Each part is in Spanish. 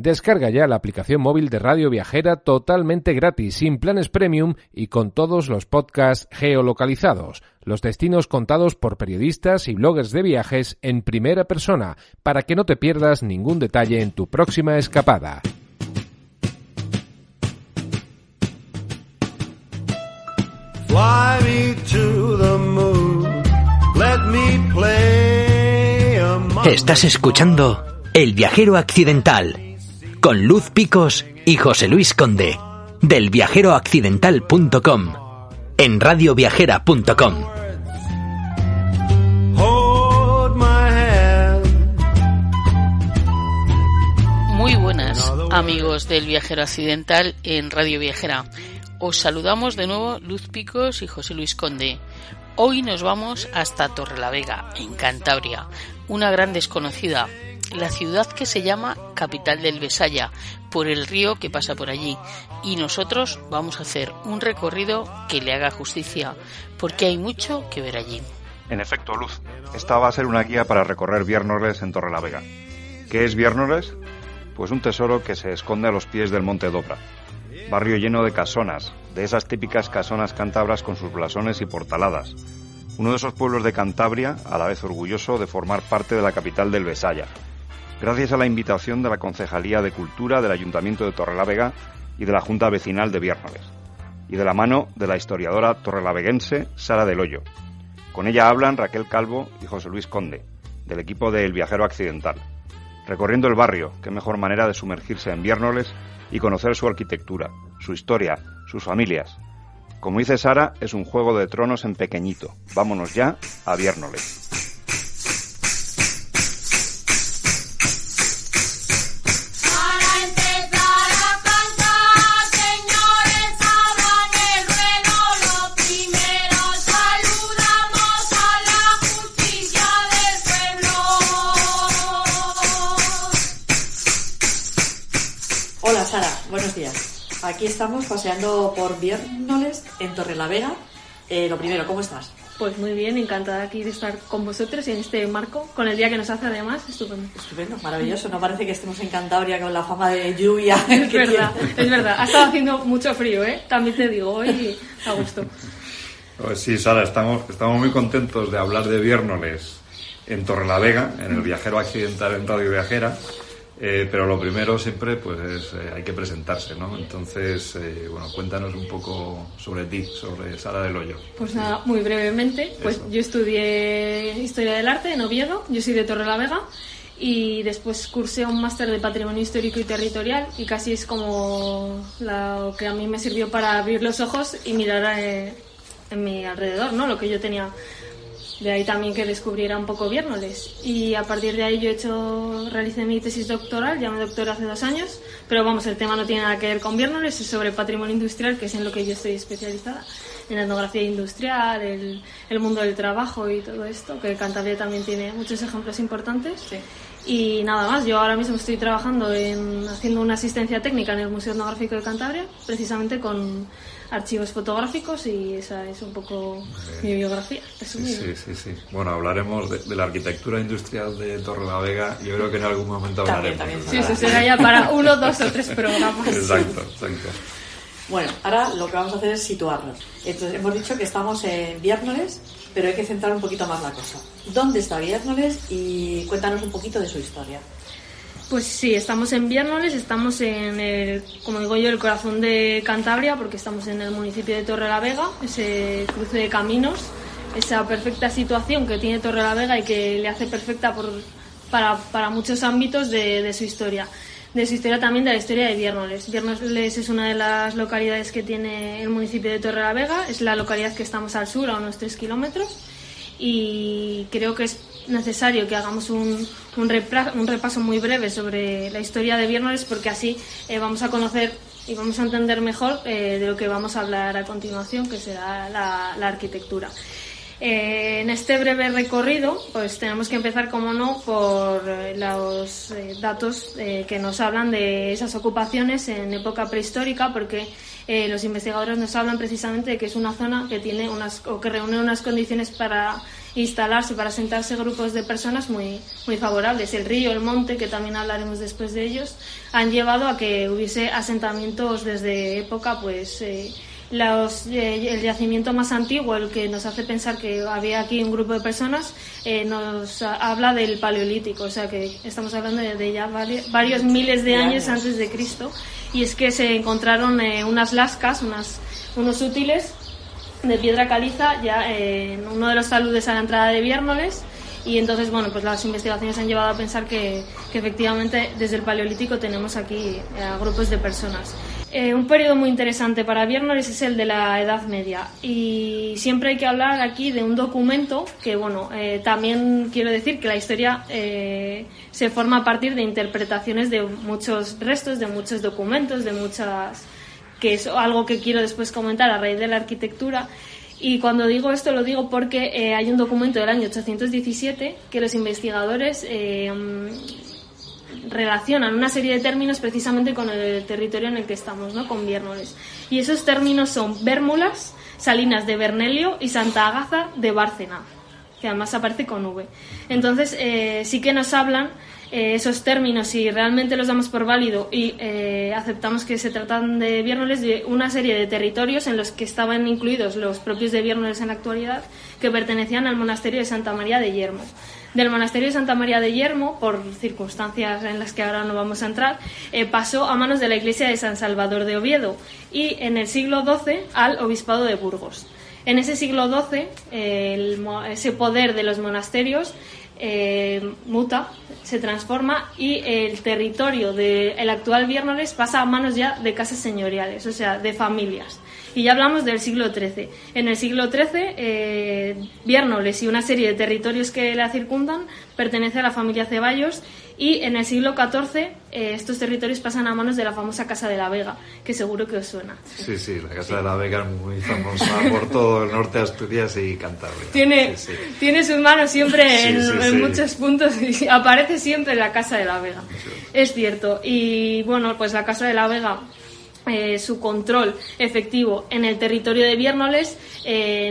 Descarga ya la aplicación móvil de Radio Viajera totalmente gratis, sin planes premium y con todos los podcasts geolocalizados, los destinos contados por periodistas y bloggers de viajes en primera persona, para que no te pierdas ningún detalle en tu próxima escapada. Fly me to the moon, let me play among... Estás escuchando El Viajero Accidental con Luz Picos y José Luis Conde del viajeroaccidental.com en radioviajera.com. Hold my hand. Muy buenas, amigos del Viajero Accidental en Radio Viajera. Os saludamos de nuevo Luz Picos y José Luis Conde. Hoy nos vamos hasta Torrelavega, en Cantabria, una gran desconocida, la ciudad que se llama capital del Besaya, por el río que pasa por allí. Y nosotros vamos a hacer un recorrido que le haga justicia, porque hay mucho que ver allí. En efecto, Luz, esta va a ser una guía para recorrer Viernores en Torrelavega. ¿Qué es Viernores? Pues un tesoro que se esconde a los pies del Monte Dobra. Barrio lleno de casonas, de esas típicas casonas cántabras con sus blasones y portaladas. Uno de esos pueblos de Cantabria, a la vez orgulloso de formar parte de la capital del Besaya, gracias a la invitación de la Concejalía de Cultura del Ayuntamiento de Torrelavega y de la Junta Vecinal de Viernores, y de la mano de la historiadora torrelaveguense Sara del Hoyo. Con ella hablan Raquel Calvo y José Luis Conde, del equipo de El Viajero Accidental. Recorriendo el barrio, qué mejor manera de sumergirse en Viernores y conocer su arquitectura, su historia, sus familias. Como dice Sara, es un Juego de Tronos en pequeñito. Vámonos ya a Viernores. Hola Sara, buenos días. Aquí estamos paseando por Viernores en Torrelavega. Lo primero, ¿cómo estás? Pues muy bien, encantada aquí de estar con vosotros en este marco, con el día que nos hace además, estupendo. Estupendo, maravilloso, no parece que estemos en Cantabria con la fama de lluvia. Es verdad, es verdad, ha estado haciendo mucho frío, también te digo, hoy a gusto. Pues sí, Sara, estamos muy contentos de hablar de Viernores en Torrelavega, en El Viajero Accidental en Radio Viajera. Pero lo primero siempre pues hay que presentarse, ¿no? Entonces, bueno, cuéntanos un poco sobre ti, sobre Sara del Hoyo. Pues nada, muy brevemente, pues eso. Yo estudié Historia del Arte en Oviedo, yo soy de Torrelavega y después cursé un máster de Patrimonio Histórico y Territorial y casi es como lo que a mí me sirvió para abrir los ojos y mirar en mi alrededor, ¿no? Lo que yo tenía. De ahí también que descubriera un poco Viernores. Y a partir de ahí realicé mi tesis doctoral, ya me doctoré hace 2 años, pero vamos, el tema no tiene nada que ver con Viernores, es sobre patrimonio industrial, que es en lo que yo estoy especializada, en la etnografía industrial, el mundo del trabajo y todo esto, que Cantabria también tiene muchos ejemplos importantes. Sí. Y nada más, yo ahora mismo estoy trabajando haciendo una asistencia técnica en el Museo Etnográfico de Cantabria, precisamente con archivos fotográficos, y esa es un poco mi biografía. Sí. Bueno, hablaremos de la arquitectura industrial de Torrelavega. Yo creo que en algún momento hablaremos. También. Sí, eso será ya para 1, 2 o 3 programas. Exacto. Bueno, ahora lo que vamos a hacer es situarnos. Entonces, hemos dicho que estamos en Viernores, pero hay que centrar un poquito más la cosa. ¿Dónde está Viernores? Y cuéntanos un poquito de su historia. Pues sí, estamos en Viernores, estamos en como digo yo, el corazón de Cantabria, porque estamos en el municipio de Torrelavega, ese cruce de caminos, esa perfecta situación que tiene Torrelavega y que le hace perfecta para muchos ámbitos de su historia. De su historia también, de la historia de Viernores. Viernores es una de las localidades que tiene el municipio de Torrelavega, es la localidad que estamos al sur, a unos 3 kilómetros, y creo que es necesario que hagamos un repaso muy breve sobre la historia de Viernores, porque así vamos a conocer y vamos a entender mejor de lo que vamos a hablar a continuación, que será la arquitectura. En este breve recorrido, pues tenemos que empezar, como no, por los datos que nos hablan de esas ocupaciones en época prehistórica, porque los investigadores nos hablan precisamente de que es una zona que tiene que reúne unas condiciones para instalarse, para asentarse grupos de personas muy, muy favorables. El río, el monte, que también hablaremos después de ellos, han llevado a que hubiese asentamientos desde época, pues, el yacimiento más antiguo, el que nos hace pensar que había aquí un grupo de personas, nos habla del Paleolítico, o sea que estamos hablando de ya varios miles de años antes de Cristo, y es que se encontraron unas lascas, unos útiles de piedra caliza ya en uno de los taludes a la entrada de Viérnoles, y entonces, bueno, pues las investigaciones han llevado a pensar que efectivamente desde el Paleolítico tenemos aquí grupos de personas. Un periodo muy interesante para Viérnoles es el de la Edad Media, y siempre hay que hablar aquí de un documento que, bueno, también quiero decir que la historia se forma a partir de interpretaciones de muchos restos, de muchos documentos, de muchas, que es algo que quiero después comentar a raíz de la arquitectura. Y cuando digo esto lo digo porque hay un documento del año 817 que los investigadores relacionan una serie de términos precisamente con el territorio en el que estamos, ¿no? Con Viérnoles. Y esos términos son Vérmulas, Salinas de Bernelio y Santa Ágaza de Bárcena, que además aparece con V. Entonces sí que nos hablan esos términos, si realmente los damos por válido y aceptamos que se tratan de Viérnoles, de una serie de territorios en los que estaban incluidos los propios de Viérnoles en la actualidad, que pertenecían al monasterio de Santa María de Yermo. Del monasterio de Santa María de Yermo, por circunstancias en las que ahora no vamos a entrar, pasó a manos de la iglesia de San Salvador de Oviedo y en el siglo XII al obispado de Burgos. En ese siglo XII ese poder de los monasterios muta, se transforma y el territorio del actual Viérnoles pasa a manos ya de casas señoriales, o sea, de familias. Y ya hablamos del siglo XIII. En el siglo XIII, Viérnoles y una serie de territorios que la circundan pertenece a la familia Ceballos, y en el siglo XIV estos territorios pasan a manos de la famosa Casa de la Vega, que seguro que os suena. Sí, sí, la Casa de la Vega es muy famosa por todo el norte de Asturias y Cantabria. Tiene sus manos siempre en muchos puntos y aparece siempre la Casa de la Vega. Sí. Es cierto. Y bueno, pues la Casa de la Vega, su control efectivo en el territorio de Viérnoles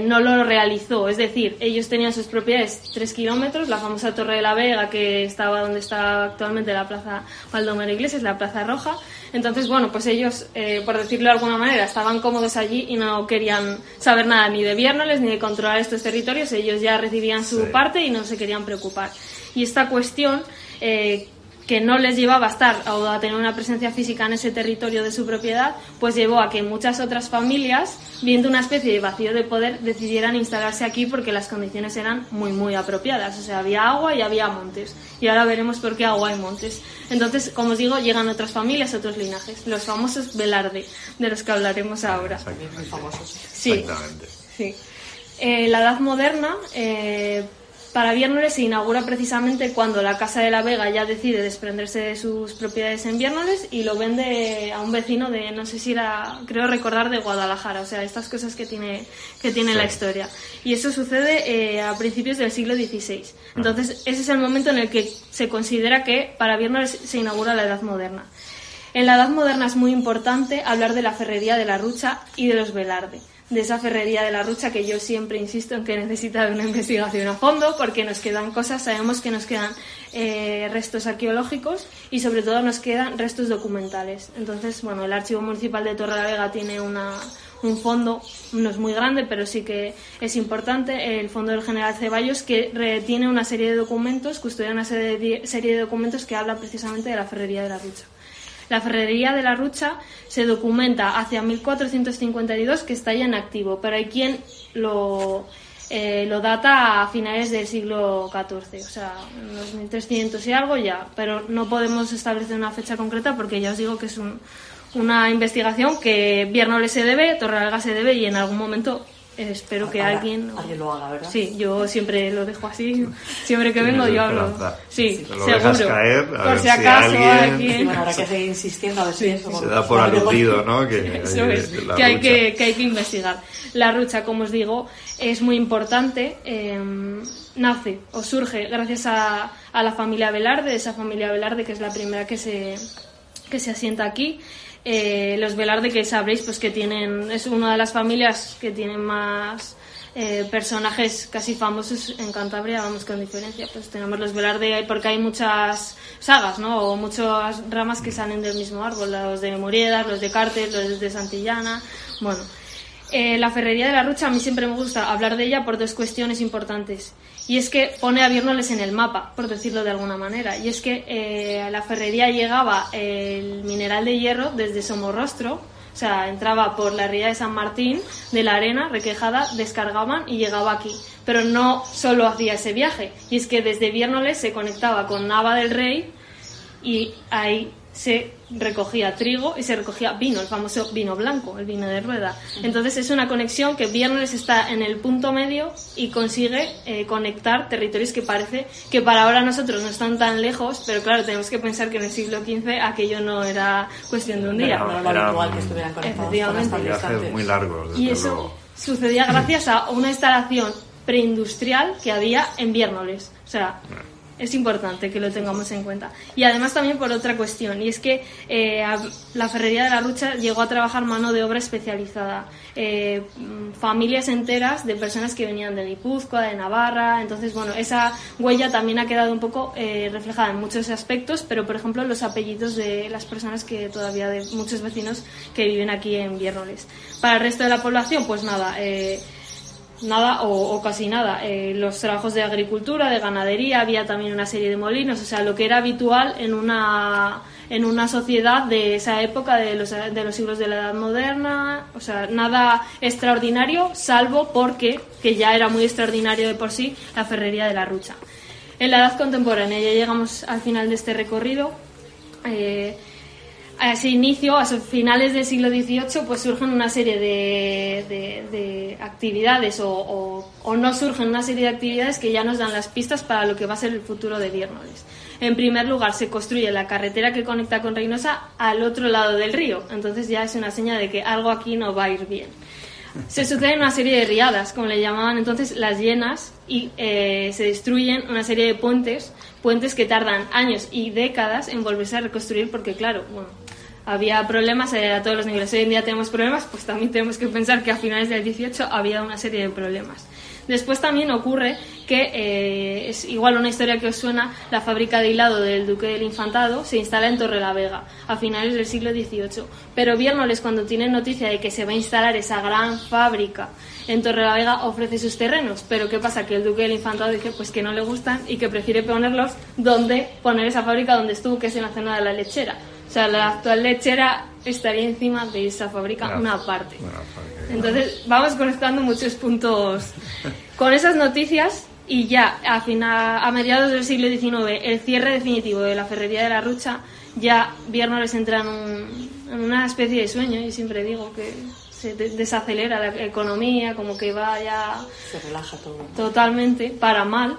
no lo realizó, es decir, ellos tenían sus propiedades 3 kilómetros, la famosa Torre de la Vega, que estaba donde está actualmente la Plaza Baldomero Iglesias, la Plaza Roja. Entonces, bueno, pues ellos, por decirlo de alguna manera, estaban cómodos allí y no querían saber nada ni de Viérnoles ni de controlar estos territorios. Ellos ya recibían su parte y no se querían preocupar. Y esta cuestión que no les llevaba a estar o a tener una presencia física en ese territorio de su propiedad, pues llevó a que muchas otras familias, viendo una especie de vacío de poder, decidieran instalarse aquí porque las condiciones eran muy, muy apropiadas. O sea, había agua y había montes. Y ahora veremos por qué agua y montes. Entonces, como os digo, llegan otras familias, otros linajes. Los famosos Velarde, de los que hablaremos ahora. Muy famosos. Sí. Exactamente. Sí. La Edad Moderna, para Viérnoles se inaugura precisamente cuando la Casa de la Vega ya decide desprenderse de sus propiedades en Viérnoles y lo vende a un vecino de, no sé si era, creo recordar, de Guadalajara. O sea, estas cosas que tiene la historia. Y eso sucede a principios del siglo XVI. Entonces, ese es el momento en el que se considera que para Viérnoles se inaugura la Edad Moderna. En la Edad Moderna es muy importante hablar de la ferrería de la Rucha y de los Velarde. De esa ferrería de la Rucha, que yo siempre insisto en que necesita de una investigación a fondo, porque nos quedan cosas, sabemos que nos quedan restos arqueológicos y sobre todo nos quedan restos documentales. Entonces, bueno, el Archivo Municipal de Torrelavega tiene un fondo, no es muy grande, pero sí que es importante, el Fondo del General Ceballos, que retiene una serie de documentos, custodia una serie de documentos que habla precisamente de la ferrería de la Rucha. La ferrería de la Rucha se documenta hacia 1452, que está ya en activo, pero hay quien lo data a finales del siglo XIV, o sea, en los 1300 y algo ya, pero no podemos establecer una fecha concreta porque ya os digo que es una investigación que Viérnoles se debe, Torrelavega se debe y en algún momento espero que alguien lo haga, ¿verdad? Sí, yo siempre lo dejo así, siempre que vengo yo hablo. Sí, lo seguro. Dejas caer, a por ver si acaso alguien... Bueno, habrá que seguir insistiendo a ver si eso... Se da por aludido, ¿no? Que hay que investigar. La Rucha, como os digo, es muy importante. Nace o surge gracias a la familia Velarde, esa familia Velarde que es la primera que se asienta aquí. Los Velarde, que sabréis pues que es una de las familias que tienen más personajes casi famosos en Cantabria, vamos, con diferencia. Pues tenemos los Velarde, porque hay muchas sagas, ¿no? O muchas ramas que salen del mismo árbol, los de Moriedas, los de Cartes, los de Santillana. Bueno, la Ferrería de la Rucha, a mí siempre me gusta hablar de ella por dos cuestiones importantes. Y es que pone a Viernolles en el mapa, por decirlo de alguna manera. Y es que a la ferrería llegaba el mineral de hierro desde Somorrostro, o sea, entraba por la ría de San Martín, de la Arena, Requejada, descargaban y llegaba aquí. Pero no solo hacía ese viaje. Y es que desde Viernolles se conectaba con Nava del Rey y ahí se recogía trigo y se recogía vino, el famoso vino blanco, el vino de rueda. Entonces es una conexión que Viernolles está en el punto medio y consigue conectar territorios que parece que para ahora nosotros no están tan lejos, pero claro, tenemos que pensar que en el siglo XV aquello no era cuestión de un día. No era lo habitual que estuvieran conectados. Efectivamente. Viajes muy largos, desde Y eso luego. sucedía gracias a una instalación preindustrial que había en Viernolles. O sea, es importante que lo tengamos en cuenta. Y además también por otra cuestión, y es que la Ferrería de la Rucha llegó a trabajar mano de obra especializada. Familias enteras de personas que venían de Guipúzcoa, de Navarra. Entonces, bueno, esa huella también ha quedado un poco reflejada en muchos aspectos, pero por ejemplo los apellidos de las personas que todavía, de muchos vecinos que viven aquí en Viernolles. Para el resto de la población, pues nada, o casi nada. Los trabajos de agricultura, de ganadería, había también una serie de molinos, o sea, lo que era habitual en una sociedad de esa época, de los siglos de la Edad Moderna. O sea, nada extraordinario, salvo porque, que ya era muy extraordinario de por sí, la Ferrería de la Rucha. En la Edad Contemporánea, ya llegamos al final de este recorrido. A ese inicio, a finales del siglo XVIII, pues surgen una serie de actividades o no surgen una serie de actividades que ya nos dan las pistas para lo que va a ser el futuro de Viernolles. En primer lugar, se construye la carretera que conecta con Reynosa al otro lado del río, entonces ya es una señal de que algo aquí no va a ir bien. Se suceden una serie de riadas, como le llamaban entonces las llenas, y se destruyen una serie de puentes que tardan años y décadas en volverse a reconstruir, porque claro, bueno, había problemas a todos los niveles. Hoy en día tenemos problemas, pues también tenemos que pensar que a finales del 18 había una serie de problemas. Después también ocurre que, es igual una historia que os suena, la fábrica de hilado del Duque del Infantado se instala en Torrelavega a finales del siglo XVIII. Pero Viernolles, cuando tiene noticia de que se va a instalar esa gran fábrica en Torrelavega, ofrece sus terrenos. Pero ¿qué pasa? Que el Duque del Infantado dice pues que no le gustan y que prefiere ponerlos donde poner esa fábrica donde estuvo, que es en la zona de la lechera. O sea, la actual lechera estaría encima de esa fábrica, una parte. Entonces, vamos conectando muchos puntos con esas noticias y ya a mediados del siglo XIX, el cierre definitivo de la Ferrería de la Rucha, ya Viernolles entra en una especie de sueño. Yo siempre digo que se desacelera la economía, como que va ya... Se relaja todo. Totalmente, para mal.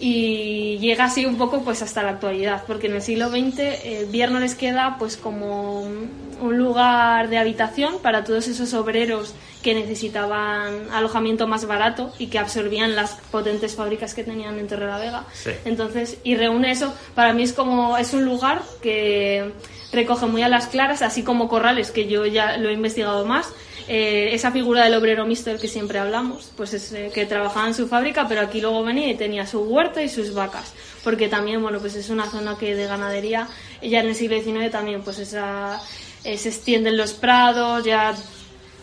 Y llega así un poco pues hasta la actualidad, porque en el siglo XX Viernolles queda pues como un lugar de habitación para todos esos obreros que necesitaban alojamiento más barato y que absorbían las potentes fábricas que tenían en Torrelavega. Sí. Entonces, y reúne eso, para mí es un lugar que recoge muy a las claras, así como Corrales, que yo ya lo he investigado más. Esa figura del obrero mixto del que siempre hablamos, pues es que trabajaba en su fábrica, pero aquí luego venía y tenía su huerta y sus vacas, porque también, bueno, pues es una zona que de ganadería, ya en el siglo XIX también, pues se extienden los prados, ya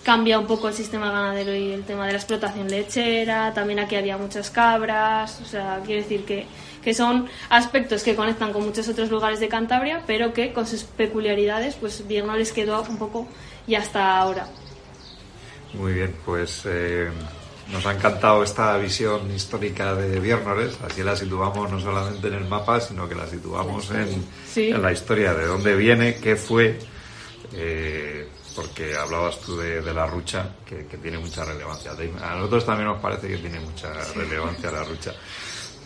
cambia un poco el sistema ganadero y el tema de la explotación lechera, también aquí había muchas cabras, o sea, quiero decir que son aspectos que conectan con muchos otros lugares de Cantabria, pero que con sus peculiaridades, pues Viernolles quedó un poco y hasta ahora. Muy bien, pues nos ha encantado esta visión histórica de Viernolles. Así la situamos no solamente en el mapa, sino que la situamos en la historia, de dónde viene, qué fue, porque hablabas tú de la Rucha, que tiene mucha relevancia. A nosotros también nos parece que tiene mucha relevancia la Rucha.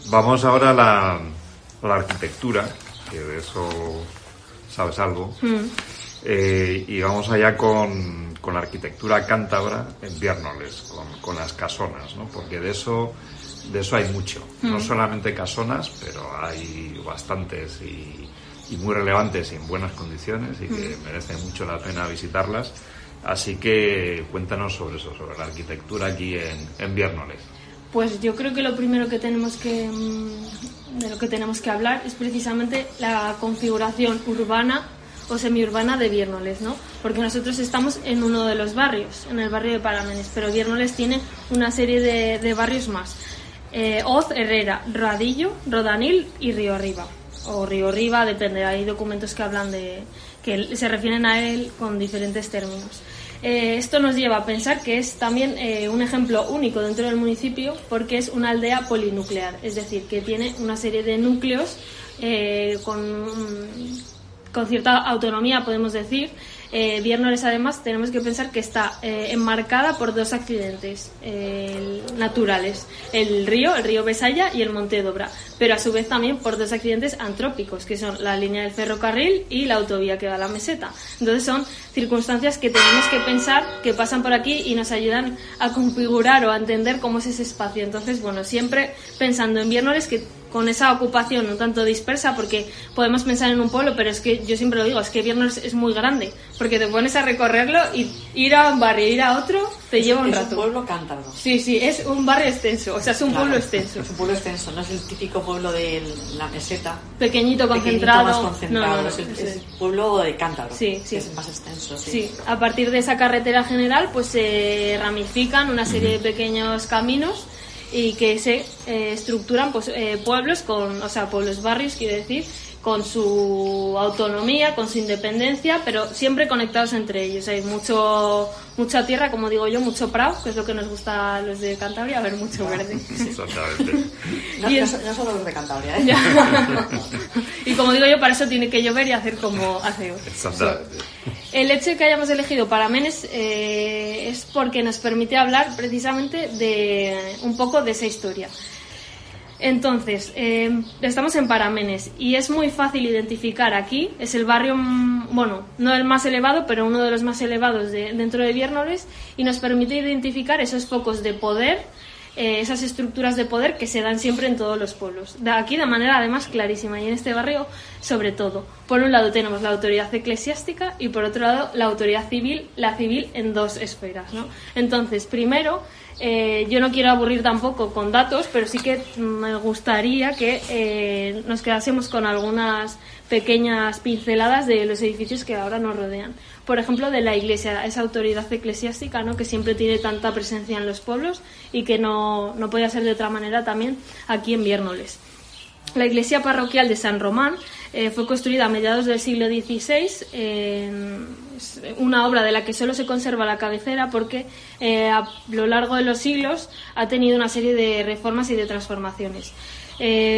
Vamos ahora a la arquitectura, que de eso sabes algo. Y vamos allá con la arquitectura cántabra en Viernolles, con las casonas, ¿no? Porque de eso hay mucho. No solamente casonas, pero hay bastantes y muy relevantes y en buenas condiciones y que merece mucho la pena visitarlas. Así que cuéntanos sobre eso, sobre la arquitectura aquí en Viérnoles. Pues yo creo que lo primero que tenemos de lo que tenemos que hablar es precisamente la configuración urbana o semiurbana de Viérnoles, ¿no? Porque nosotros estamos en uno de los barrios, en el barrio de Paramenes, pero Viérnoles tiene una serie de barrios más. Oz, Herrera, Radillo, Rodanil y Río Arriba. O Río Arriba, depende, hay documentos que hablan que se refieren a él con diferentes términos. Esto nos lleva a pensar que es también un ejemplo único dentro del municipio porque es una aldea polinuclear, es decir, que tiene una serie de núcleos con cierta autonomía, podemos decir. Viérnoles, además, tenemos que pensar que está enmarcada por dos accidentes naturales, el río Besaya y el Monte d'Obra, pero a su vez también por dos accidentes antrópicos, que son la línea del ferrocarril y la autovía que va a la meseta. Entonces son circunstancias que tenemos que pensar, que pasan por aquí y nos ayudan a configurar o a entender cómo es ese espacio. Entonces, bueno, siempre pensando en Viérnoles, que con esa ocupación un tanto dispersa, porque podemos pensar en un pueblo, pero es que yo siempre lo digo, es que Viérnoles es muy grande, porque te pones a recorrerlo y ir a un barrio, ir a otro, te lleva un rato. Es un pueblo cántabro. Sí, es un barrio extenso, o sea, es un pueblo extenso. Es un pueblo extenso, no es el típico pueblo de la meseta. Pequeñito, concentrado. Más concentrado. No, es el pueblo de cántabro, sí. que es más extenso. Sí, a partir de esa carretera general, pues se ramifican una serie de pequeños caminos y que se estructuran pues pueblos pueblos, barrios, quiero decir, con su autonomía, con su independencia, pero siempre conectados entre ellos. Hay mucha tierra, como digo yo, mucho prado, que es lo que nos gusta a los de Cantabria, ver mucho verde. Exactamente. No solo los de Cantabria, ¿eh? Y como digo yo, para eso tiene que llover y hacer como hace hoy. Exactamente. El hecho de que hayamos elegido Paramenes es porque nos permite hablar precisamente de un poco de esa historia. Entonces, estamos en Paramenes y es muy fácil identificar aquí, es el barrio, bueno, no el más elevado, pero uno de los más elevados dentro de Viérnoles, y nos permite identificar esos focos de poder, esas estructuras de poder que se dan siempre en todos los pueblos. Aquí de manera además clarísima, y en este barrio sobre todo. Por un lado tenemos la autoridad eclesiástica y por otro lado la autoridad civil, la civil en dos esferas, ¿no? Entonces, primero, yo no quiero aburrir tampoco con datos, pero sí que me gustaría que nos quedásemos con algunas pequeñas pinceladas de los edificios que ahora nos rodean. Por ejemplo, de la iglesia, esa autoridad eclesiástica, ¿no?, que siempre tiene tanta presencia en los pueblos y que no podía ser de otra manera también aquí en Viérnoles. La iglesia parroquial de San Román fue construida a mediados del siglo XVI, una obra de la que solo se conserva la cabecera porque a lo largo de los siglos ha tenido una serie de reformas y de transformaciones.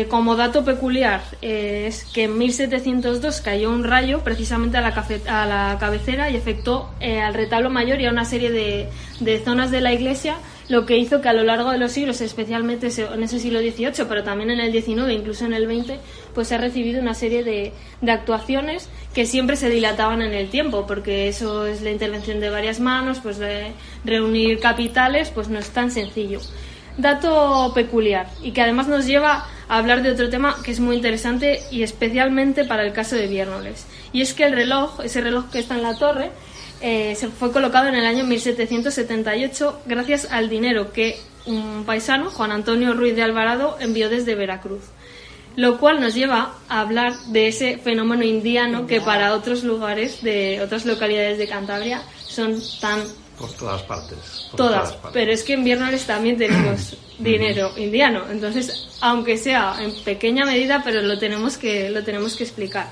Como dato peculiar es que en 1702 cayó un rayo precisamente a la cabecera y afectó al retablo mayor y a una serie de zonas de la iglesia, lo que hizo que a lo largo de los siglos, especialmente en ese siglo XVIII, pero también en el XIX, incluso en el XX, pues se ha recibido una serie de actuaciones que siempre se dilataban en el tiempo, porque eso es la intervención de varias manos, pues de reunir capitales, pues no es tan sencillo. Dato peculiar y que además nos lleva a hablar de otro tema que es muy interesante y especialmente para el caso de Viérnoles, y es que ese reloj que está en la torre, se fue colocado en el año 1778 gracias al dinero que un paisano, Juan Antonio Ruiz de Alvarado, envió desde Veracruz, lo cual nos lleva a hablar de ese fenómeno indiano que para otros lugares de otras localidades de Cantabria son tan... Por todas partes. Todas, pero es que en Viérnoles también tenemos dinero indiano, entonces aunque sea en pequeña medida, pero lo tenemos que explicar.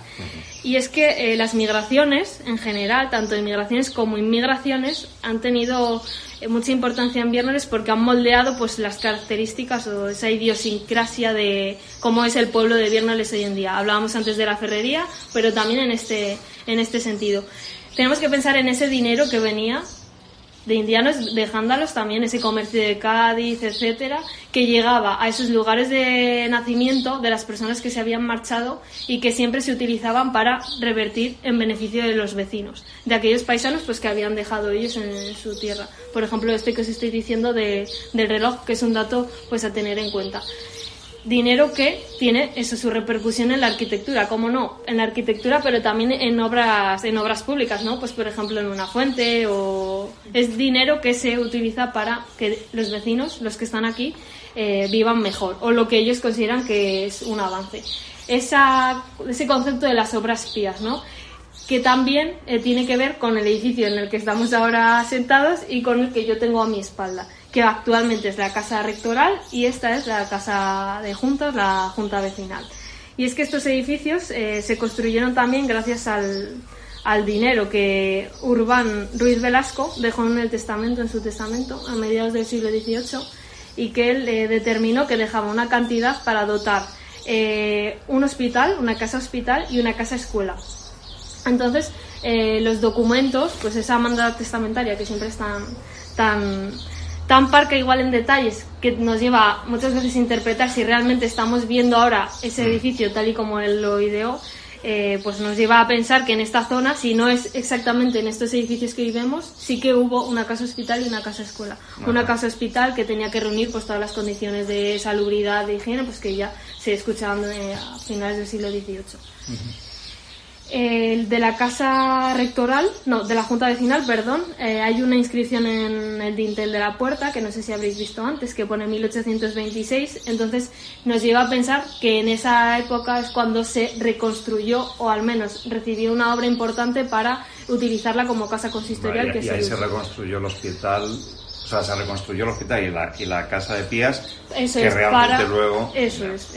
Y es que las migraciones en general, tanto inmigraciones como inmigraciones, han tenido mucha importancia en Viérnoles porque han moldeado pues las características o esa idiosincrasia de cómo es el pueblo de Viérnoles hoy en día. Hablábamos antes de la ferrería, pero también en este sentido. Tenemos que pensar en ese dinero que venía de indianos, de jándalos también, ese comercio de Cádiz, etcétera, que llegaba a esos lugares de nacimiento de las personas que se habían marchado y que siempre se utilizaban para revertir en beneficio de los vecinos, de aquellos paisanos pues que habían dejado ellos en su tierra. Por ejemplo, que os estoy diciendo del reloj, que es un dato pues a tener en cuenta. dinero que tiene eso su repercusión en la arquitectura, como no, en la arquitectura, pero también en obras públicas, ¿no? Pues por ejemplo en una fuente, o es dinero que se utiliza para que los vecinos, los que están aquí, vivan mejor, o lo que ellos consideran que es un avance. Ese concepto de las obras pías, ¿no? Que también tiene que ver con el edificio en el que estamos ahora sentados y con el que yo tengo a mi espalda, que actualmente es la casa rectoral y esta es la casa de juntas, la junta vecinal. Y es que estos edificios se construyeron también gracias al dinero que Urbán Ruiz Velasco dejó en su testamento a mediados del siglo XVIII, y que él determinó que dejaba una cantidad para dotar un hospital, una casa hospital y una casa escuela. Entonces, los documentos, pues esa manda testamentaria que siempre es tan parca igual en detalles, que nos lleva muchas veces a interpretar si realmente estamos viendo ahora ese edificio tal y como él lo ideó, pues nos lleva a pensar que en esta zona, si no es exactamente en estos edificios que vivimos, sí que hubo una casa hospital y una casa escuela. Ajá. Una casa hospital que tenía que reunir pues todas las condiciones de salubridad, de higiene, pues que ya se escuchaban a finales del siglo XVIII. Uh-huh. De la casa rectoral, no, de la junta vecinal, perdón, hay una inscripción en el dintel de la puerta, que no sé si habréis visto antes, que pone 1826, entonces nos lleva a pensar que en esa época es cuando se reconstruyó, o al menos recibió una obra importante para utilizarla como casa consistorial. Vale, y ahí se reconstruyó el hospital, o sea, se reconstruyó el hospital y la casa de Pías, eso que es realmente luego... Eso es.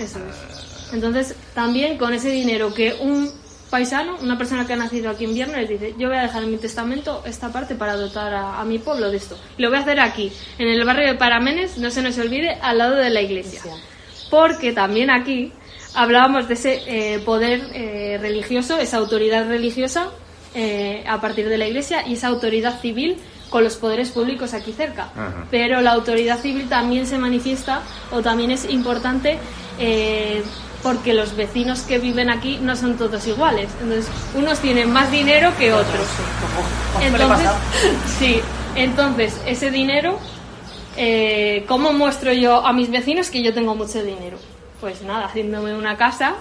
Entonces, también con ese dinero que un paisano, una persona que ha nacido aquí en Viernes, dice: yo voy a dejar en mi testamento esta parte para dotar a mi pueblo de esto. Y lo voy a hacer aquí, en el barrio de Paramenes, no se nos olvide, al lado de la iglesia. Porque también aquí hablábamos de ese poder religioso, esa autoridad religiosa a partir de la iglesia, y esa autoridad civil con los poderes públicos aquí cerca. Ajá. Pero la autoridad civil también se manifiesta, o también es importante, porque los vecinos que viven aquí no son todos iguales. Entonces, unos tienen más dinero que otros. Entonces, ese dinero, ¿cómo muestro yo a mis vecinos que yo tengo mucho dinero? Pues nada, haciéndome una casa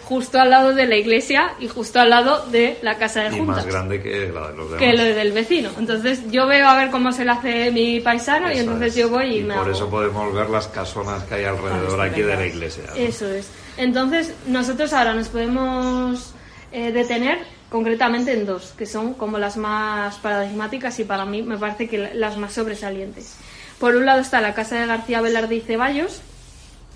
justo al lado de la iglesia y justo al lado de la casa de juntas. Y más grande que la de los demás. Que lo del vecino. Entonces yo veo a ver cómo se lo hace mi paisano, y entonces yo voy y me por eso podemos ver las casonas que hay alrededor aquí de la iglesia, ¿no? Eso es. Entonces nosotros ahora nos podemos detener concretamente en dos, que son como las más paradigmáticas y para mí me parece que las más sobresalientes. Por un lado está la casa de García Velarde y Ceballos,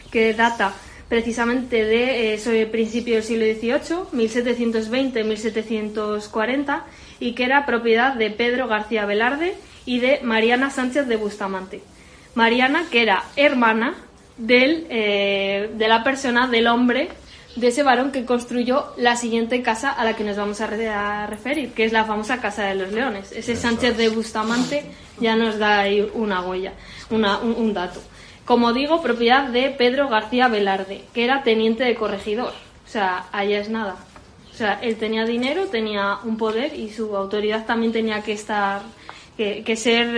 que data precisamente de sobre principio del siglo XVIII, 1720-1740, y que era propiedad de Pedro García Velarde y de Mariana Sánchez de Bustamante. Mariana, que era hermana de la persona, del hombre, de ese varón que construyó la siguiente casa a la que nos vamos a referir, que es la famosa Casa de los Leones. Ese Sánchez de Bustamante ya nos da ahí una huella, un dato. Como digo, propiedad de Pedro García Velarde, que era teniente de corregidor. O sea, allá es nada. O sea, él tenía dinero, tenía un poder, y su autoridad también tenía que estar, que ser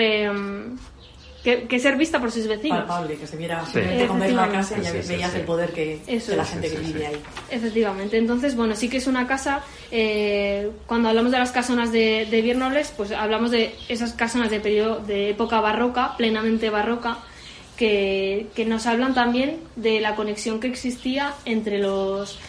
vista por sus vecinos. Palpable, que se viera simplemente con ver la casa, y ya veías el poder de la gente que vive ahí. Efectivamente. Entonces, bueno, sí que es una casa, cuando hablamos de las casonas de Viernoles, pues hablamos de esas casonas de época barroca, plenamente barroca, que nos hablan también de la conexión que existía entre los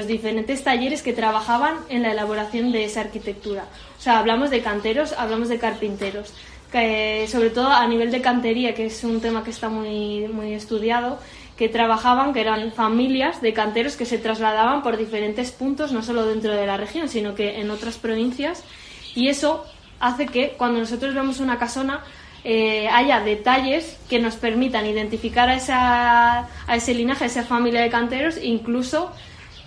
diferentes talleres que trabajaban en la elaboración de esa arquitectura. O sea, hablamos de canteros, hablamos de carpinteros, que sobre todo a nivel de cantería, que es un tema que está muy, muy estudiado, que trabajaban, que eran familias de canteros que se trasladaban por diferentes puntos, no solo dentro de la región, sino que en otras provincias, y eso hace que cuando nosotros vemos una casona haya detalles que nos permitan identificar a ese linaje, a esa familia de canteros, e incluso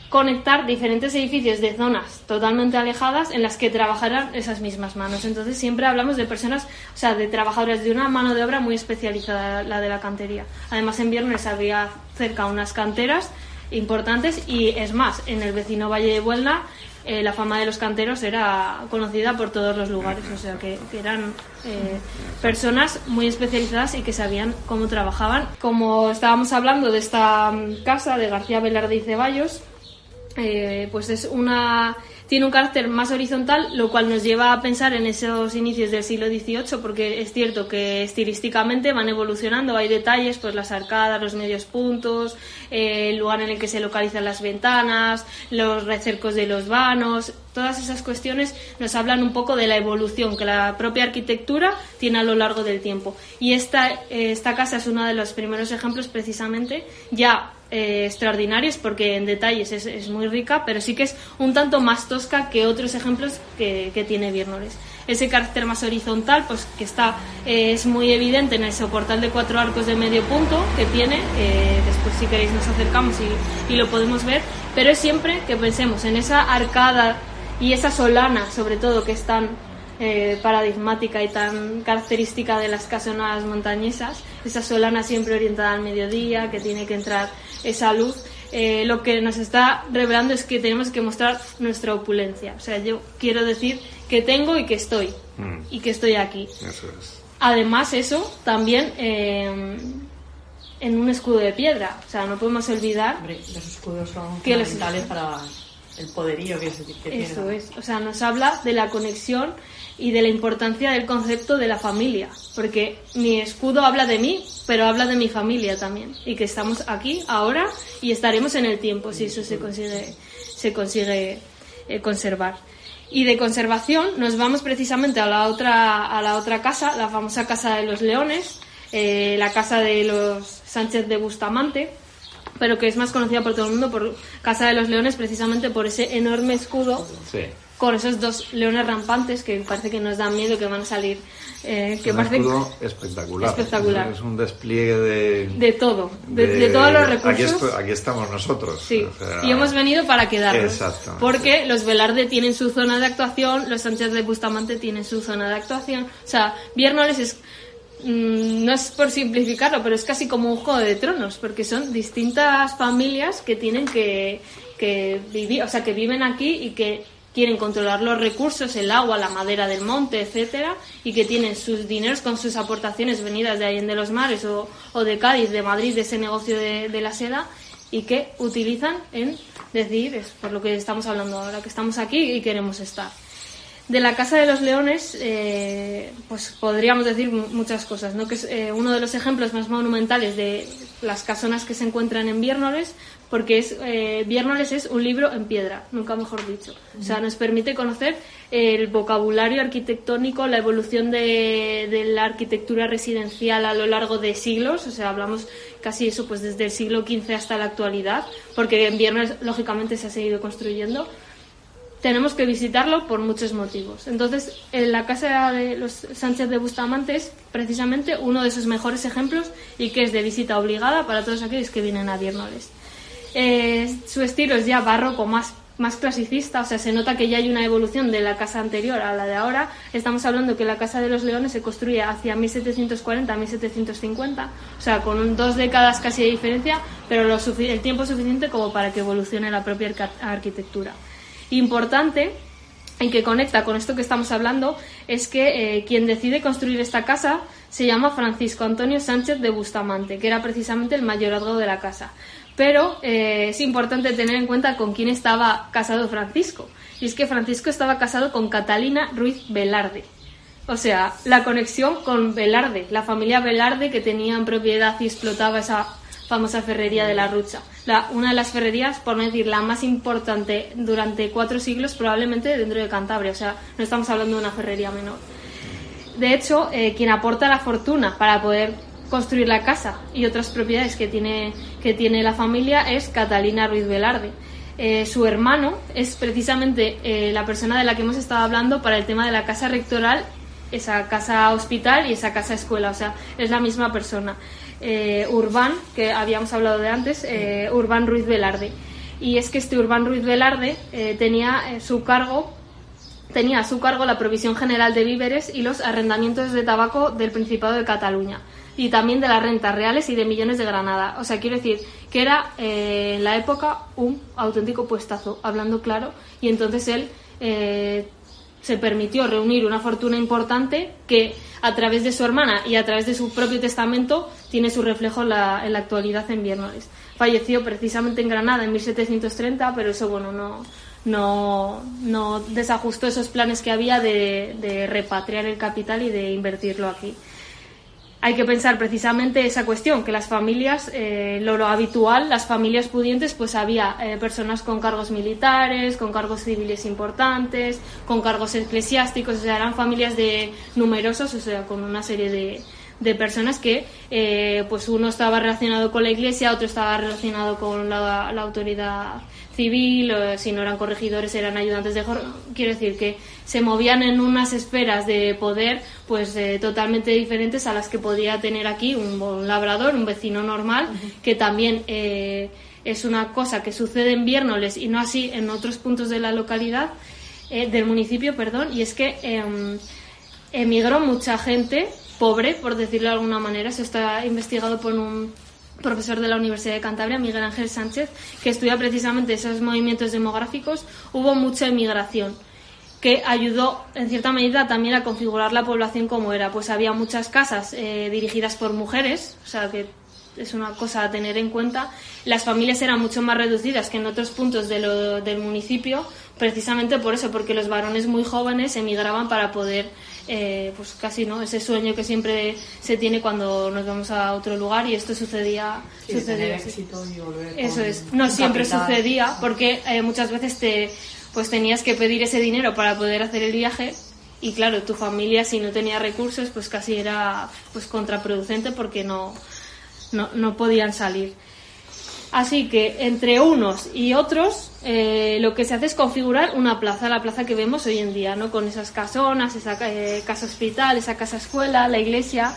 conectar diferentes edificios de zonas totalmente alejadas en las que trabajarán esas mismas manos. Entonces siempre hablamos de personas, o sea, de trabajadores de una mano de obra muy especializada, la de la cantería. Además, en Viernes había cerca unas canteras importantes, y es más, en el vecino Valle de Buelna la fama de los canteros era conocida por todos los lugares, o sea que eran personas muy especializadas y que sabían cómo trabajaban. Como estábamos hablando de esta casa de García Velarde y Ceballos, pues tiene un carácter más horizontal, lo cual nos lleva a pensar en esos inicios del siglo XVIII, porque es cierto que estilísticamente van evolucionando, hay detalles, pues las arcadas, los medios puntos, el lugar en el que se localizan las ventanas, los recercos de los vanos, todas esas cuestiones nos hablan un poco de la evolución que la propia arquitectura tiene a lo largo del tiempo. Y esta casa es uno de los primeros ejemplos precisamente ya extraordinarios, porque en detalles es muy rica, pero sí que es un tanto más tosca que otros ejemplos que tiene Viernores. Ese carácter más horizontal, pues que es muy evidente en el soportal de 4 arcos de medio punto que tiene, después si queréis nos acercamos y lo podemos ver, pero es siempre que pensemos en esa arcada y esa solana, sobre todo, que es tan paradigmática y tan característica de las casonas montañesas, esa solana siempre orientada al mediodía, que tiene que entrar esa luz. Lo que nos está revelando es que tenemos que mostrar nuestra opulencia. O sea, yo quiero decir que tengo y que estoy, y que estoy aquí. Eso es. Además, eso también en un escudo de piedra. O sea, no podemos olvidar. Hombre, los escudos son que fundamentales para el poderío que tiene. Eso es. O sea, nos habla de la conexión y de la importancia del concepto de la familia, porque mi escudo habla de mí, pero habla de mi familia también, y que estamos aquí ahora y estaremos en el tiempo si eso se consigue conservar. Y de conservación nos vamos precisamente a la otra casa, la famosa Casa de los Leones, la casa de los Sánchez de Bustamante, pero que es más conocida por todo el mundo por Casa de los Leones, precisamente por ese enorme escudo. Sí. Con esos 2 leones rampantes que parece que nos dan miedo, que van a salir. Es un escudo espectacular. Es un despliegue de todo, de todos los recursos. Aquí estamos nosotros. Sí, o sea, y hemos venido para quedarnos. Exactamente. Porque los Velarde tienen su zona de actuación, los Sánchez de Bustamante tienen su zona de actuación. O sea, Viernores no es por simplificarlo, pero es casi como un Juego de Tronos, porque son distintas familias que tienen que vivir, o sea, que viven aquí y que quieren controlar los recursos, el agua, la madera del monte, etcétera, y que tienen sus dineros con sus aportaciones venidas de Allende los Mares o de Cádiz, de Madrid, de ese negocio de la seda, y que utilizan en decidir, es por lo que estamos hablando ahora, que estamos aquí y queremos estar. De la Casa de los Leones, pues podríamos decir muchas cosas, ¿no? Que es uno de los ejemplos más monumentales de las casonas que se encuentran en Viernores, porque Viernores es un libro en piedra, nunca mejor dicho. O sea, nos permite conocer el vocabulario arquitectónico, la evolución de la arquitectura residencial a lo largo de siglos. O sea, hablamos casi eso, pues desde el siglo XV hasta la actualidad, porque en Viernores lógicamente se ha seguido construyendo. Tenemos que visitarlo por muchos motivos. Entonces, en la Casa de los Sánchez de Bustamante es precisamente uno de esos mejores ejemplos y que es de visita obligada para todos aquellos que vienen a Viernores. Su estilo es ya barroco, más clasicista, o sea, se nota que ya hay una evolución de la casa anterior a la de ahora. Estamos hablando que la Casa de los Leones se construye hacia 1740-1750, o sea, con 2 décadas casi de diferencia, pero el tiempo suficiente como para que evolucione la propia arquitectura. Importante, en que conecta con esto que estamos hablando, es que quien decide construir esta casa se llama Francisco Antonio Sánchez de Bustamante, que era precisamente el mayorazgo de la casa. Pero es importante tener en cuenta con quién estaba casado Francisco. Y es que Francisco estaba casado con Catalina Ruiz Velarde. O sea, la conexión con Velarde, la familia Velarde que tenía en propiedad y explotaba esa famosa ferrería de la Rucha. Una de las ferrerías, por no decir la más importante durante 4 siglos, probablemente dentro de Cantabria. O sea, no estamos hablando de una ferrería menor. De hecho, quien aporta la fortuna para poder construir la casa y otras propiedades que tiene la familia es Catalina Ruiz Velarde. Su hermano es precisamente la persona de la que hemos estado hablando para el tema de la casa rectoral, esa casa hospital y esa casa escuela. O sea, es la misma persona. Urbán, que habíamos hablado de antes, Urbán Ruiz Velarde. Y es que este Urbán Ruiz Velarde tenía a su cargo la provisión general de víveres y los arrendamientos de tabaco del Principado de Cataluña. y también de las rentas reales y de millones de Granada. O sea, quiero decir que era en la época un auténtico puestazo, hablando claro, y entonces él se permitió reunir una fortuna importante que a través de su hermana y a través de su propio testamento tiene su reflejo en la actualidad en Viernoles. Falleció precisamente en Granada en 1730, pero eso bueno no desajustó esos planes que había de repatriar el capital y de invertirlo aquí. Hay que pensar precisamente esa cuestión, que las familias, lo habitual, las familias pudientes, pues había personas con cargos militares, con cargos civiles importantes, con cargos eclesiásticos, o sea, eran familias de numerosos, o sea, con una serie de personas que, pues uno estaba relacionado con la iglesia, otro estaba relacionado con la autoridad civil, si no eran corregidores eran ayudantes de quiero decir que se movían en unas esferas de poder pues totalmente diferentes a las que podía tener aquí un labrador, un vecino normal, que también es una cosa que sucede en Viernoles y no así en otros puntos de la localidad, del municipio, perdón, y es que emigró mucha gente pobre, por decirlo de alguna manera. Eso está investigado por un profesor de la Universidad de Cantabria, Miguel Ángel Sánchez, que estudia precisamente esos movimientos demográficos. Hubo mucha emigración que ayudó en cierta medida también a configurar la población como era. Pues había muchas casas dirigidas por mujeres, o sea que es una cosa a tener en cuenta. Las familias eran mucho más reducidas que en otros puntos del municipio, precisamente por eso, porque los varones muy jóvenes emigraban para poder pues casi no ese sueño que siempre se tiene cuando nos vamos a otro lugar, y esto sucedía éxito y volver eso es, no siempre sucedía, porque muchas veces pues tenías que pedir ese dinero para poder hacer el viaje, y claro, tu familia, si no tenía recursos, pues casi era pues contraproducente, porque no podían salir. Así que entre unos y otros lo que se hace es configurar una plaza, la plaza que vemos hoy en día, ¿no? Con esas casonas, esa casa hospital, esa casa escuela, la iglesia,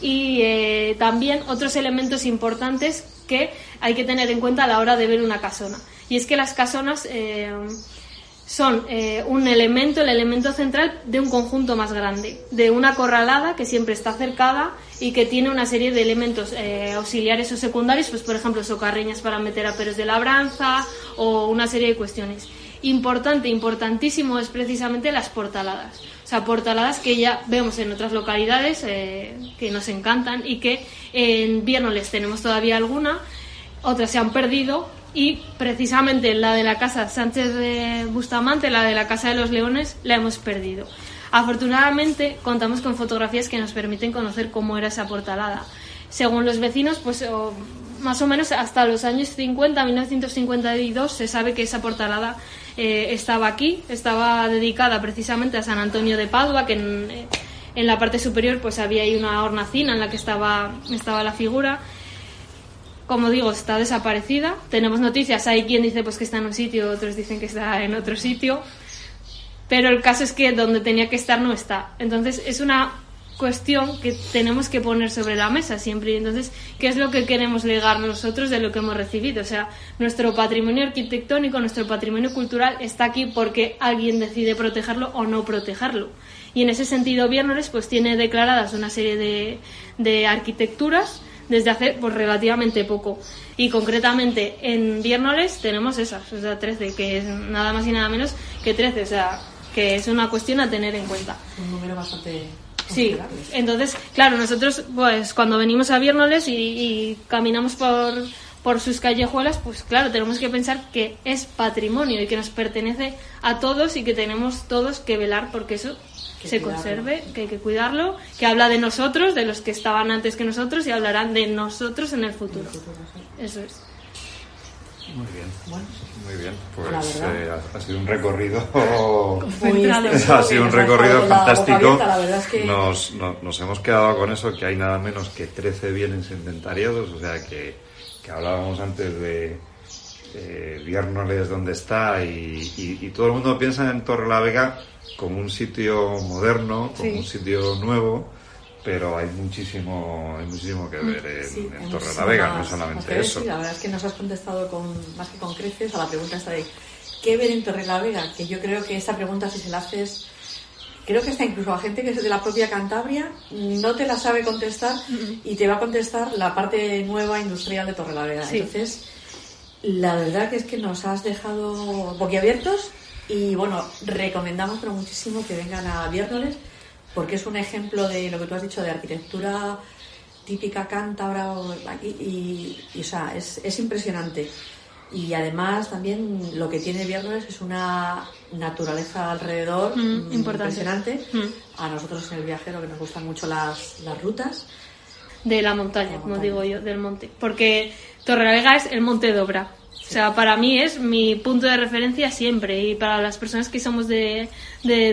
y también otros elementos importantes que hay que tener en cuenta a la hora de ver una casona. Y es que las casonas son el elemento central de un conjunto más grande, de una corralada que siempre está cercada y que tiene una serie de elementos auxiliares o secundarios, pues por ejemplo socarriñas para meter aperos de labranza o una serie de cuestiones. Importantísimo es precisamente las portaladas. O sea, portaladas que ya vemos en otras localidades que nos encantan, y que en Viernoles tenemos todavía alguna, otras se han perdido. Y precisamente la de la casa Sánchez de Bustamante, la de la Casa de los Leones, la hemos perdido. Afortunadamente contamos con fotografías que nos permiten conocer cómo era esa portalada. Según los vecinos, pues más o menos hasta los años 50, 1952, se sabe que esa portalada estaba aquí, estaba dedicada precisamente a San Antonio de Padua, que en la parte superior pues había ahí una hornacina en la que estaba la figura. Como digo, está desaparecida. Tenemos noticias, hay quien dice pues que está en un sitio, otros dicen que está en otro sitio, pero el caso es que donde tenía que estar no está. Entonces es una cuestión que tenemos que poner sobre la mesa siempre. Y entonces, ¿qué es lo que queremos legar nosotros de lo que hemos recibido? O sea, nuestro patrimonio arquitectónico, nuestro patrimonio cultural está aquí porque alguien decide protegerlo o no protegerlo. Y en ese sentido, Viernoles pues tiene declaradas una serie de arquitecturas desde hace pues relativamente poco, y concretamente en Viernoles tenemos esas, o sea 13, que es nada más y nada menos que 13, o sea que es una cuestión a tener en cuenta. Un número bastante considerable. Sí, entonces claro, nosotros pues cuando venimos a Viernoles y caminamos por sus callejuelas, pues claro, tenemos que pensar que es patrimonio y que nos pertenece a todos, y que tenemos todos que velar porque eso se conserve, que hay que cuidarlo, que habla de nosotros, de los que estaban antes que nosotros, y hablarán de nosotros en el futuro. Eso es. Muy bien. Bueno, muy bien. Pues ha sido un recorrido fantástico. La verdad es que nos hemos quedado con eso, que hay nada menos que 13 bienes inventariados, o sea que hablábamos antes de Viernoles donde está, y todo el mundo piensa en Torrelavega como un sitio moderno, como un sitio nuevo, pero hay muchísimo que ver en Torrelavega, no solamente eso. Sí, la verdad es que nos has contestado más que con creces a la pregunta esta de ¿qué ver en Torrelavega? Que yo creo que esta pregunta, si se la haces creo que hasta incluso a gente que es de la propia Cantabria no te la sabe contestar y te va a contestar la parte nueva industrial de Torrelavega. Sí. Entonces, la verdad que es que nos has dejado boquiabiertos y bueno, recomendamos pero muchísimo que vengan a Viérnoles porque es un ejemplo de lo que tú has dicho de arquitectura típica cántabra y o sea, es impresionante. Y además también lo que tiene Viérnoles es una naturaleza alrededor impresionante. A nosotros en El Viajero que nos gustan mucho las rutas. De la montaña, como digo yo, del monte. Porque Torrelavega es el Monte Dobra. Sí. O sea, para mí es mi punto de referencia siempre. Y para las personas que somos de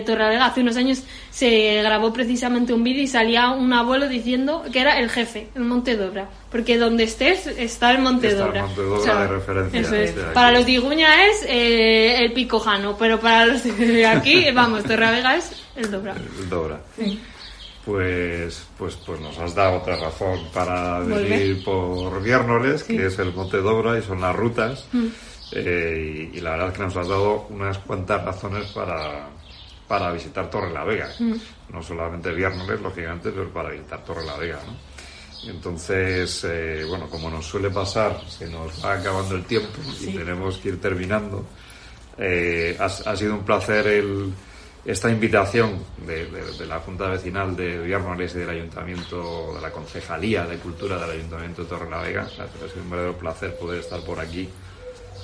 Torrelavega, hace unos años se grabó precisamente un vídeo y salía un abuelo diciendo que era el jefe, el Monte Dobra. Porque donde estés está el Monte Dobra. El Monte Dobra, o sea, de referencia. Eso es. Para los de Iguña es el Pico Jano, pero para los de aquí, vamos, Torrelavega es el Dobra. El Dobra. Sí. Pues nos has dado otra razón para venir por Viérnoles, que es el Monte Dobra y son las rutas. Y la verdad es que nos has dado unas cuantas razones para visitar Torrelavega. No solamente Viérnoles, lógicamente, pero para visitar Torrelavega, ¿no? Entonces, bueno, como nos suele pasar, se nos va acabando el tiempo y tenemos que ir terminando. Ha sido un placer esta invitación de la Junta Vecinal de Viérnoles y del Ayuntamiento, de la Concejalía de Cultura del Ayuntamiento de Torrelavega. Ha sido un verdadero placer poder estar por aquí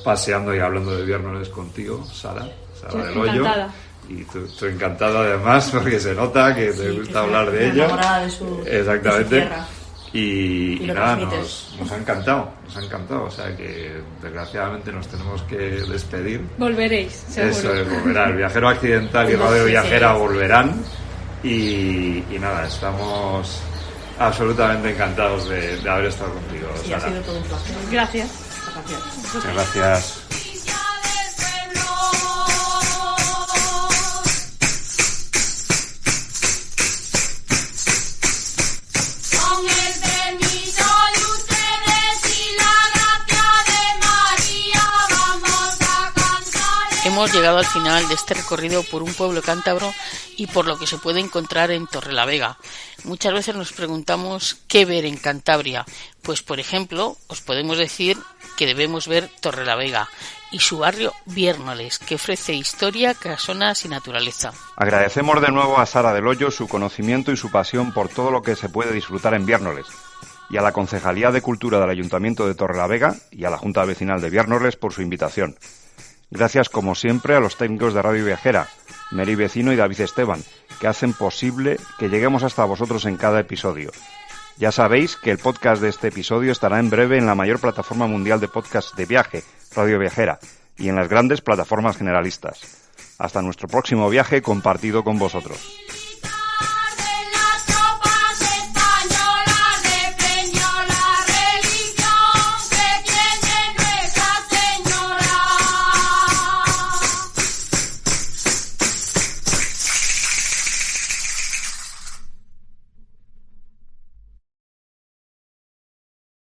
paseando y hablando de Viérnoles contigo, Sara del Hoyo. Encantada. Y tú encantada además, porque se nota que te gusta hablar de ello. Exactamente. De su tierra. Y nada, nos ha encantado, o sea que desgraciadamente nos tenemos que despedir. Volveréis, seguro. Eso es, volverá. El Viajero Accidental y Radio Viajera volverán y nada, estamos absolutamente encantados de haber estado contigo, sí, Sara. Ha sido todo un placer. Gracias. Muchas gracias. Hemos llegado al final de este recorrido por un pueblo cántabro y por lo que se puede encontrar en Torrelavega. Muchas veces nos preguntamos qué ver en Cantabria. Pues, por ejemplo, os podemos decir que debemos ver Torrelavega y su barrio Viérnoles, que ofrece historia, casonas y naturaleza. Agradecemos de nuevo a Sara del Hoyo su conocimiento y su pasión por todo lo que se puede disfrutar en Viérnoles, y a la Concejalía de Cultura del Ayuntamiento de Torrelavega y a la Junta Vecinal de Viérnoles por su invitación. Gracias, como siempre, a los técnicos de Radio Viajera, Meri Vecino y David Esteban, que hacen posible que lleguemos hasta vosotros en cada episodio. Ya sabéis que el podcast de este episodio estará en breve en la mayor plataforma mundial de podcast de viaje, Radio Viajera, y en las grandes plataformas generalistas. Hasta nuestro próximo viaje compartido con vosotros.